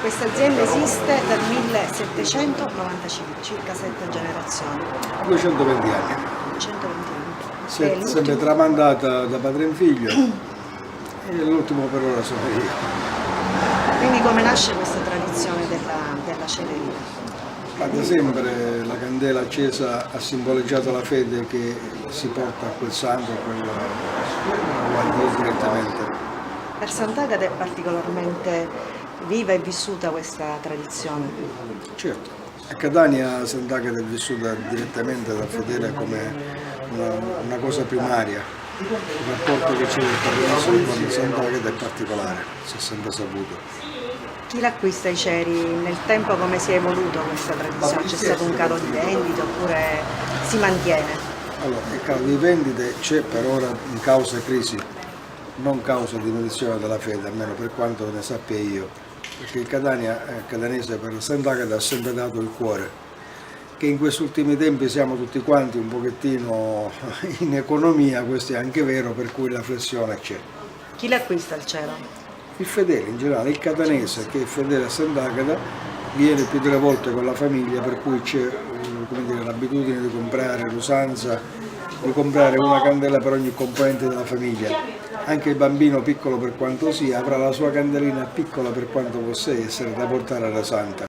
Questa azienda esiste dal 1795, circa 7 generazioni, 220 anni. 120 anni. Si E è sempre l'ultimo- tramandata da padre in figlio e l'ultimo per ora sono io. Quindi come nasce questa tradizione della celeria? Ma da sempre la candela accesa ha simboleggiato la fede che si porta a quel santo, a a Dio direttamente. Per Sant'Agata è particolarmente viva e vissuta questa tradizione. Certo, a Catania Sant'Agata è vissuta direttamente dal fedele come una cosa primaria. Il rapporto che c'è con Sant'Agata è particolare, si è sempre saputo. Chi l'acquista i ceri? Nel tempo come si è evoluto questa tradizione? C'è stato un calo di vendite oppure si mantiene? Allora, il calo di vendite c'è per ora in causa crisi, non causa diminuzione della fede, almeno per quanto ne sappia io, perché il catanese per Sant'Agata ha sempre dato il cuore, che in questi ultimi tempi siamo tutti quanti un pochettino in economia, questo è anche vero, per cui la flessione c'è. Chi l'acquista il cero? Il fedele in generale, il catanese che è fedele a Sant'Agata viene più delle volte con la famiglia, per cui c'è l'abitudine di comprare, l'usanza di comprare una candela per ogni componente della famiglia. Anche il bambino, piccolo per quanto sia, avrà la sua candelina piccola per quanto possa essere, da portare alla santa.